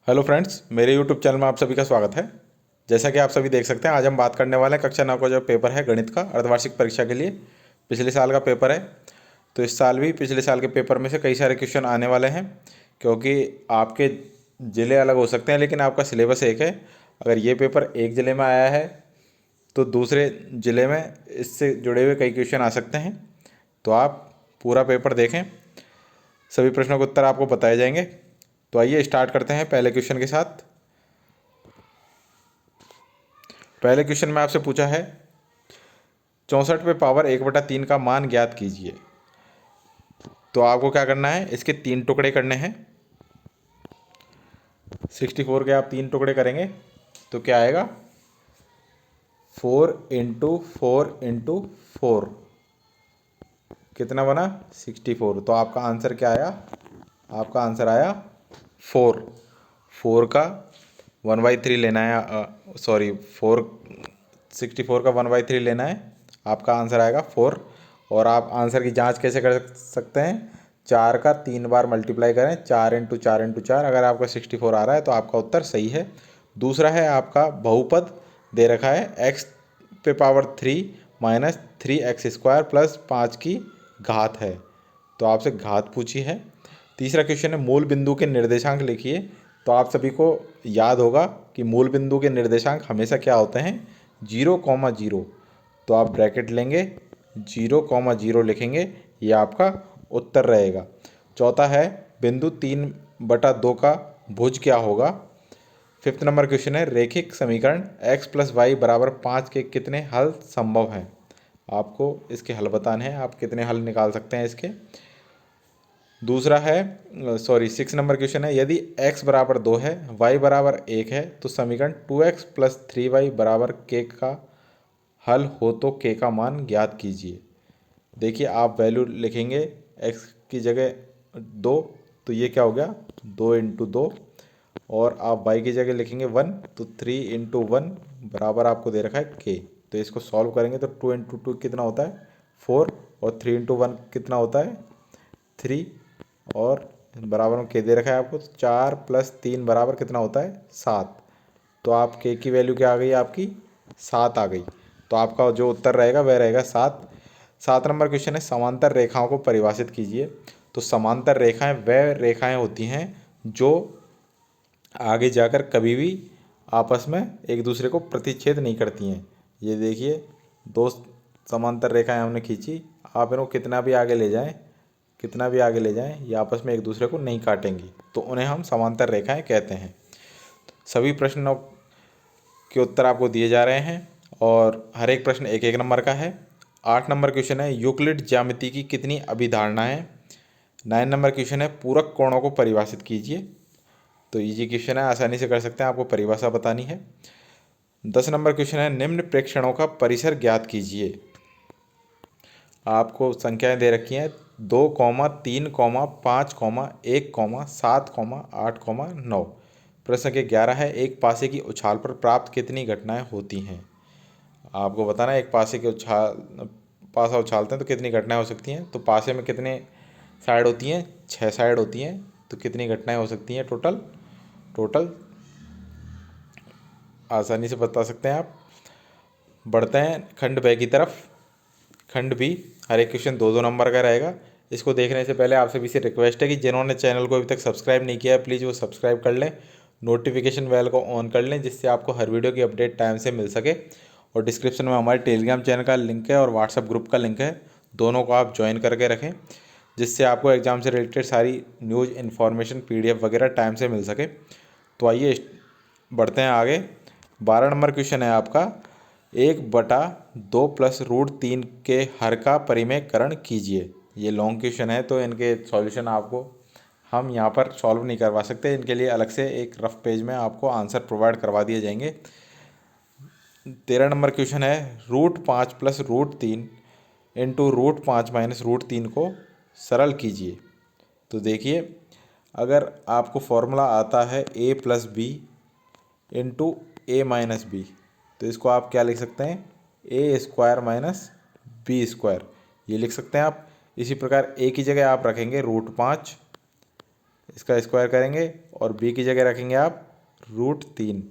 Hello friends, मेरे YouTube channel में आप सभी का स्वागत है। जैसा कि आप सभी देख सकते हैं, आज हम बात करने वाले हैं कक्षा 9 का जो पेपर है गणित का अर्धवार्षिक परीक्षा के लिए। पिछले साल का पेपर है, तो इस साल भी पिछले साल के पेपर में से कई सारे क्वेश्चन आने वाले हैं, क्योंकि आपके ज़िले अलग हो सकते हैं लेकिन आपका सिलेबस एक है। अगर ये पेपर एक ज़िले में आया है तो दूसरे ज़िले में इससे जुड़े हुए कई क्वेश्चन आ सकते हैं। तो आप पूरा पेपर देखें, सभी प्रश्नों के उत्तर आपको बताए जाएंगे। तो आइए स्टार्ट करते हैं पहले क्वेश्चन के साथ। पहले क्वेश्चन में आपसे पूछा है 64 पे पावर 1/3 का मान ज्ञात कीजिए। तो आपको क्या करना है, इसके 3 टुकड़े करने हैं। 64 के आप 3 टुकड़े करेंगे तो क्या आएगा, 4 इंटू 4 इंटू 4 कितना बना, 64। तो आपका आंसर क्या आया, आपका आंसर आया 4। 4 का 1/3 लेना है, सॉरी 64 का 1/3 लेना है, आपका आंसर आएगा 4। और आप आंसर की जांच कैसे कर सकते हैं, 4 का 3 बार मल्टीप्लाई करें, 4 इंटू 4 इंटू 4, अगर आपका 64 आ रहा है तो आपका उत्तर सही है। दूसरा है आपका बहुपद दे रखा है x पे पावर 3 माइनस 3x² प्लस 5 की घात है, तो आपसे घात पूछी है। तीसरा क्वेश्चन है मूल बिंदु के निर्देशांक लिखिए। तो आप सभी को याद होगा कि मूल बिंदु के निर्देशांक हमेशा क्या होते हैं, 0,0। तो आप ब्रैकेट लेंगे, 0,0 लिखेंगे, ये आपका उत्तर रहेगा। चौथा है बिंदु 3/2 का भुज क्या होगा। फिफ्थ नंबर क्वेश्चन है रैखिक समीकरण x प्लस वाई बराबर 5 के कितने हल संभव हैं। आपको इसके हल बताने हैं, आप कितने हल निकाल सकते हैं इसके। दूसरा है सिक्स नंबर क्वेश्चन है यदि x बराबर 2 है, y बराबर 1 है, तो समीकरण 2x प्लस 3y बराबर k का हल हो तो k का मान ज्ञात कीजिए। देखिए आप वैल्यू लिखेंगे x की जगह 2, तो ये क्या हो गया 2 इंटू 2, और आप y की जगह लिखेंगे 1, तो 3 इंटू 1 बराबर आपको दे रखा है k। तो इसको सॉल्व करेंगे तो 2 इंटू 2 कितना होता है 4, और 3 इंटू 1 कितना होता है 3, और बराबर में k दे रखा है आपको, तो 4 प्लस 3 बराबर कितना होता है 7। तो आप k की वैल्यू क्या आ गई, आपकी 7 आ गई। तो आपका जो उत्तर रहेगा वह रहेगा 7। 7 नंबर क्वेश्चन है समांतर रेखाओं को परिभाषित कीजिए। तो समांतर रेखाएं वह रेखाएं होती हैं जो आगे जाकर कभी भी आपस में एक दूसरे को प्रतिच्छेद नहीं करती हैं। ये देखिए दो समांतर रेखाएं हमने खींची, आप इनको कितना भी आगे ले जाएं, कितना भी आगे ले जाएं, ये आपस में एक दूसरे को नहीं काटेंगी, तो उन्हें हम समांतर रेखाएं कहते हैं। सभी प्रश्नों के उत्तर आपको दिए जा रहे हैं और हर एक प्रश्न एक एक नंबर का है। 8 नंबर क्वेश्चन है यूक्लिड ज्यामिति की कितनी अभिधारणाएं। 9 नंबर क्वेश्चन है पूरक कोणों को परिभाषित कीजिए। तो इजी क्वेश्चन है, आसानी से कर सकते हैं, आपको परिभाषा बतानी है। 10 नंबर क्वेश्चन है निम्न प्रेक्षणों का परिसर ज्ञात कीजिए। आपको संख्याएं दे रखी हैं 2, 3, 5, 1, 7, 8, 9। प्रश्न के 11 है एक पासे की उछाल पर प्राप्त कितनी घटनाएं होती हैं। आपको बताना है एक पासे के पासा उछालते हैं तो कितनी घटनाएं हो सकती हैं। तो पासे में कितने साइड होती हैं, 6 साइड होती हैं, तो कितनी घटनाएं हो सकती हैं टोटल आसानी से बता सकते हैं आप। बढ़ते हैं खंड ब की तरफ। खंड बी हर एक क्वेश्चन 2-2 नंबर का रहेगा। इसको देखने से पहले आप सभी से रिक्वेस्ट है कि जिन्होंने चैनल को अभी तक सब्सक्राइब नहीं किया है प्लीज़ वो सब्सक्राइब कर लें, नोटिफिकेशन बेल को ऑन कर लें, जिससे आपको हर वीडियो की अपडेट टाइम से मिल सके। और डिस्क्रिप्शन में हमारे टेलीग्राम चैनल का लिंक है और व्हाट्सएप ग्रुप का लिंक है, दोनों को आप ज्वाइन करके रखें, जिससे आपको एग्ज़ाम से रिलेटेड सारी न्यूज़ इन्फॉर्मेशन PDF वगैरह टाइम से मिल सके। तो आइए बढ़ते हैं आगे। 12 नंबर क्वेश्चन है आपका 1/2 प्लस √3 के हर का परिमेयकरण कीजिए। ये लॉन्ग क्वेश्चन है तो इनके सॉल्यूशन आपको हम यहाँ पर सॉल्व नहीं करवा सकते, इनके लिए अलग से एक रफ पेज में आपको आंसर प्रोवाइड करवा दिए जाएंगे। 13 नंबर क्वेश्चन है √5 प्लस √3 इंटू √5 माइनस √3 को सरल कीजिए। तो देखिए अगर आपको फॉर्मूला आता है a plus B into A minus B, तो इसको आप क्या लिख सकते हैं, a² माइनस b², ये लिख सकते हैं आप। इसी प्रकार a की जगह आप रखेंगे √5, इसका स्क्वायर करेंगे और b की जगह रखेंगे आप √3।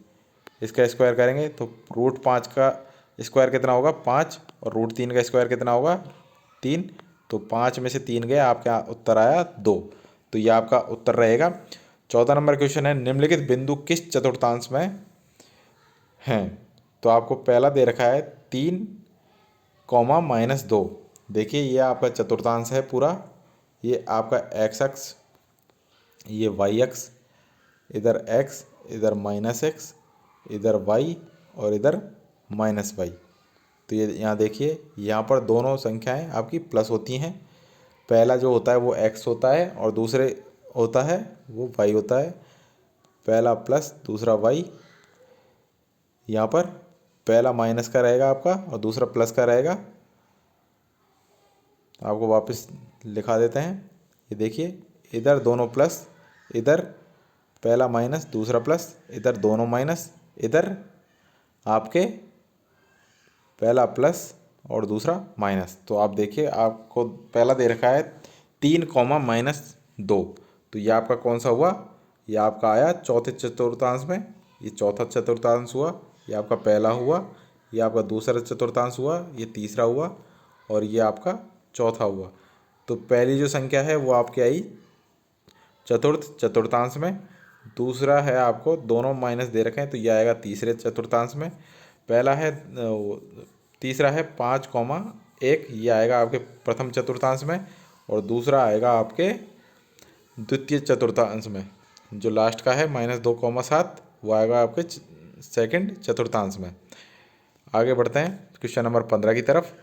इसका स्क्वायर करेंगे तो √5 का स्क्वायर कितना होगा 5, और √3 का स्क्वायर कितना होगा 3। तो 5 में से 3 गए, आपका उत्तर आया 2। तो ये आपका उत्तर रहेगा। 14 नंबर क्वेश्चन है, निम्नलिखित बिंदु किस चतुर्थांश में हैं। तो आपको पहला दे रखा है 3, -2। देखिए ये आपका चतुर्थांश है पूरा। ये आपका x अक्ष, ये y अक्ष, इधर x, इधर -x, इधर y और इधर -y। तो ये यहाँ देखिए, यहाँ पर दोनों संख्याएं आपकी प्लस होती हैं। पहला जो होता है वो x होता है और दूसरे होता है वो y होता है। पहला प्लस दूसरा y। यहाँ पर पहला माइनस का रहेगा आपका और दूसरा प्लस का रहेगा। आपको वापस लिखा देते हैं। ये देखिए, इधर दोनों प्लस, इधर पहला माइनस दूसरा प्लस, इधर दोनों माइनस, इधर आपके पहला प्लस और दूसरा माइनस। तो आप देखिए, आपको पहला दे रखा है 3, -2। तो ये आपका कौन सा हुआ, ये आपका आया चौथे चतुर्थांश में। ये चौथा चतुर्थांश हुआ, ये आपका पहला हुआ, ये आपका दूसरा चतुर्थांश हुआ, ये तीसरा हुआ और ये आपका चौथा हुआ। तो पहली जो संख्या है वो आपकी आई चतुर्थांश में। दूसरा है, आपको दोनों माइनस दे रखे हैं तो ये आएगा तीसरे चतुर्थांश में। पहला है तीसरा है 5, 1, ये आएगा आपके प्रथम चतुर्थांश में। और दूसरा आएगा आपके द्वितीय चतुर्थांश में। जो लास्ट का है -2, वो आएगा आपके सेकंड चतुर्थांश में। आगे बढ़ते हैं क्वेश्चन नंबर 15 की तरफ।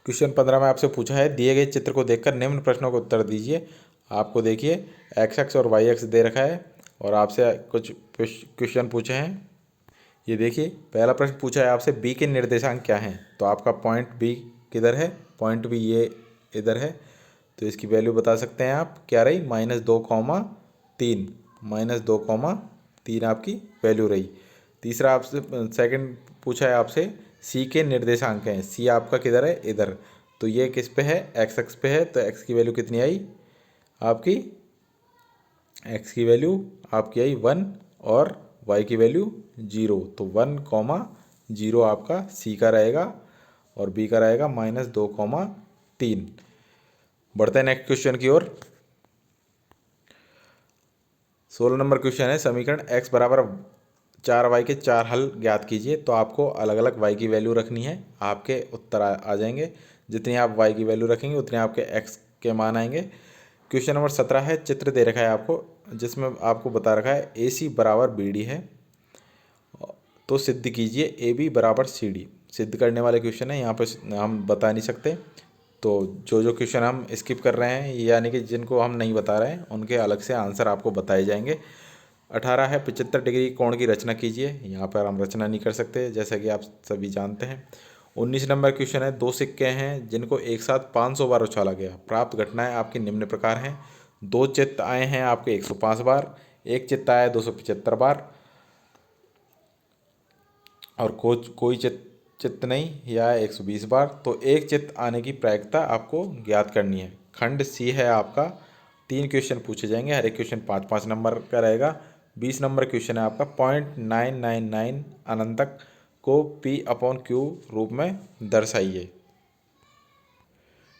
क्वेश्चन 15 में आपसे पूछा है, दिए गए चित्र को देखकर निम्न प्रश्नों का उत्तर दीजिए। आपको देखिए x अक्ष और y अक्ष दे रखा है और आपसे कुछ क्वेश्चन पूछे हैं। ये देखिए, पहला प्रश्न पूछा है आपसे, b के निर्देशांक क्या हैं। तो आपका पॉइंट b किधर है, पॉइंट b ये इधर है। तो इसकी वैल्यू बता सकते हैं आप, क्या रही, -2, 3 आपकी वैल्यू रही। तीसरा आपसे सेकंड पूछा है आपसे, c के निर्देशांक हैं। c आपका किधर है, इधर। तो ये किस पे है, x अक्ष पे है। तो x की वैल्यू कितनी आई आपकी, x की वैल्यू आपकी आई 1 और y की वैल्यू 0। तो 1, 0 आपका c का रहेगा और b का रहेगा -2, 3। बढ़ते हैं नेक्स्ट क्वेश्चन की ओर। 16 नंबर क्वेश्चन है, समीकरण x बराबर 4y के 4 हल ज्ञात कीजिए। तो आपको अलग अलग y की वैल्यू रखनी है, आपके उत्तर आ जाएंगे। जितनी आप y की वैल्यू रखेंगे उतने आपके x के मान आएंगे। क्वेश्चन नंबर 17 है, चित्र दे रखा है आपको, जिसमें आपको बता रखा है AC बराबर BD है। तो सिद्ध कीजिए AB बराबर CD। सिद्ध करने वाले क्वेश्चन है, यहाँ पर हम बता नहीं सकते। तो जो क्वेश्चन हम स्किप कर रहे हैं, यानी कि जिनको हम नहीं बता रहे हैं, उनके अलग से आंसर आपको बताए जाएंगे। 18 है, 75 डिग्री कोण की रचना कीजिए। यहाँ पर हम रचना नहीं कर सकते, जैसा कि आप सभी जानते हैं। 19 नंबर क्वेश्चन है, 2 सिक्के हैं जिनको एक साथ 500 बार उछाला गया। प्राप्त घटनाएं आपकी निम्न प्रकार हैं। 2 चित्त आए हैं आपके 105 बार, 1 चित्त आया 275 बार और कोई चित्त नहीं, यह है 120 बार। तो एक चित्त आने की प्रायिकता आपको ज्ञात करनी है। खंड सी है आपका, 3 क्वेश्चन पूछे जाएंगे, हर एक क्वेश्चन 5-5 नंबर का रहेगा। 20 नंबर क्वेश्चन है आपका, 0.999 अनंतक को P/Q रूप में दर्शाइए।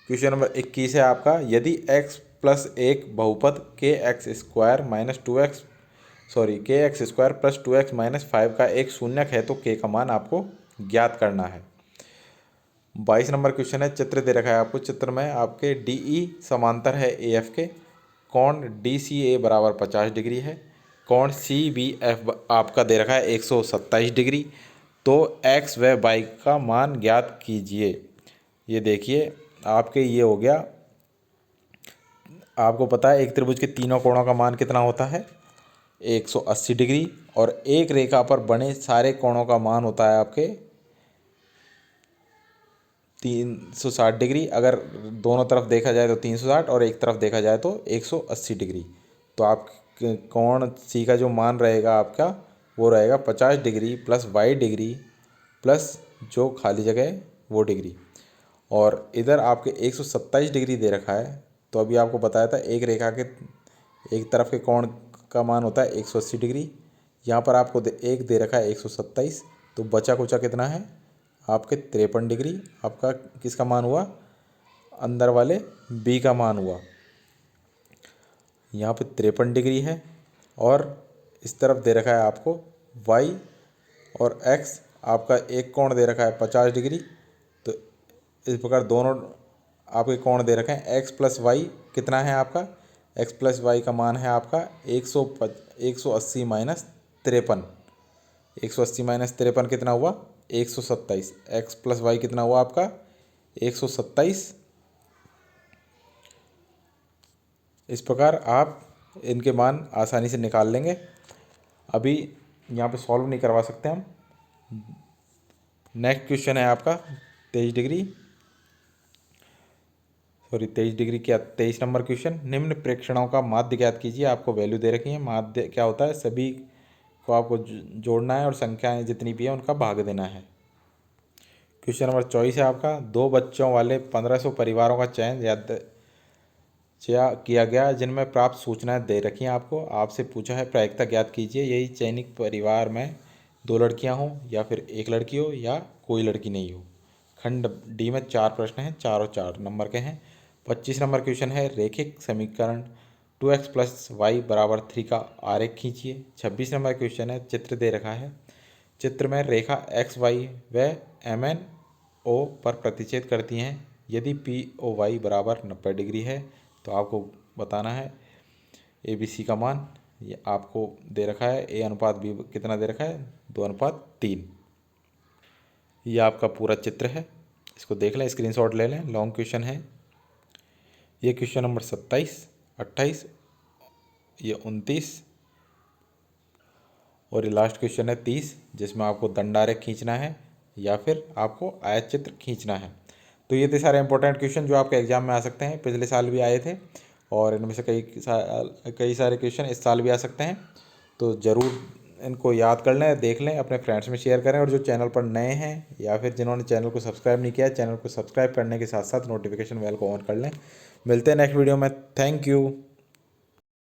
क्वेश्चन नंबर 21 है आपका, यदि x + 1 बहुपद kx² + 2x - 5 का एक शून्यक है तो k का मान आपको ज्ञात करना है। 22 नंबर क्वेश्चन है, चित्र दे रखा है आपको। चित्र में आपके DE समांतर है AF के। कोण DCA बराबर 50 डिग्री है। कोण CBF आपका दे रखा है 127 डिग्री। तो x व y का मान ज्ञात कीजिए। ये देखिए, आपके ये हो गया, आपको पता है एक त्रिभुज के तीनों कोणों का मान कितना होता है, 180 डिग्री। और एक रेखा पर बने सारे कोणों का मान होता है आपके 360 डिग्री। अगर दोनों तरफ देखा जाए तो 360 और एक तरफ देखा जाए तो 180 डिग्री। तो आप कोण सी का जो मान रहेगा आपका, वो रहेगा 50 डिग्री + y डिग्री प्लस जो खाली जगह है वो डिग्री। और इधर आपके 127 डिग्री दे रखा है। तो अभी आपको बताया था एक रेखा के एक तरफ के कोण का मान होता है 180 डिग्री। यहाँ पर आपको एक दे रखा है 127, तो बचा कुचा कितना है आपके 53 डिग्री। आपका किसका मान हुआ, अंदर वाले बी का मान हुआ। यहाँ पे 53 डिग्री है और इस तरफ दे रखा है आपको वाई और एक्स। आपका एक कोण दे रखा है 50 डिग्री। तो इस प्रकार दोनों आपके कोण दे रखे हैं। एक्स प्लस वाई कितना है आपका, एक्स प्लस वाई का मान है आपका 180 माइनस 53। 180 माइनस 53 कितना हुआ 127। एक्स प्लस वाई कितना हुआ आपका 127। इस प्रकार आप इनके मान आसानी से निकाल लेंगे। अभी यहाँ पे सॉल्व नहीं करवा सकते हम। नेक्स्ट क्वेश्चन है आपका 23 डिग्री, सॉरी 23 डिग्री क्या 23 नंबर क्वेश्चन। निम्न प्रेक्षणों का माध्य ज्ञात कीजिए। आपको वैल्यू दे रखी है। माध्य क्या होता है, सभी को आपको जोड़ना है और संख्याएं जितनी भी हैं उनका भाग देना है। क्वेश्चन नंबर 24 है आपका, 2 बच्चों वाले 1500 परिवारों का चयन किया गया जिनमें प्राप्त सूचनाएं दे रखी हैं। आपको आपसे पूछा है प्रायिकता ज्ञात कीजिए। यही चयनित परिवार में 2 लड़कियां हों या फिर 1 लड़की हो या कोई लड़की नहीं हो। खंड डी में 4 प्रश्न हैं, 4 और 4 नंबर के हैं। 25 नंबर क्वेश्चन है, रेखिक समीकरण 2x प्लस वाई बराबर 3 का आरेख खींचिए। 26 नंबर क्वेश्चन है, चित्र दे रखा है। चित्र में रेखा एक्स वाई व एम एन ओ पर प्रतिच्छेद करती हैं। यदि पी ओ वाई बराबर 90 डिग्री है तो आपको बताना है ए बी सी का मान। ये आपको दे रखा है ए अनुपात बी कितना दे रखा है 2:3। ये आपका पूरा चित्र है, इसको देख लें, स्क्रीनशॉट ले लें। लॉन्ग क्वेश्चन है ये। क्वेश्चन नंबर 27, 28, ये 29 और ये लास्ट क्वेश्चन है 30, जिसमें आपको दंडारेख खींचना है या फिर आपको आयत चित्र खींचना है। तो ये थे सारे इंपॉर्टेंट क्वेश्चन जो आपके एग्जाम में आ सकते हैं। पिछले साल भी आए थे और इनमें से कई सारे क्वेश्चन इस साल भी आ सकते हैं। तो ज़रूर इनको याद कर लें, देख लें, अपने फ्रेंड्स में शेयर करें। और जो चैनल पर नए हैं या फिर जिन्होंने चैनल को सब्सक्राइब नहीं किया है, चैनल को सब्सक्राइब करने के साथ साथ नोटिफिकेशन बेल को ऑन कर लें। मिलते हैं नेक्स्ट वीडियो में। Thank you.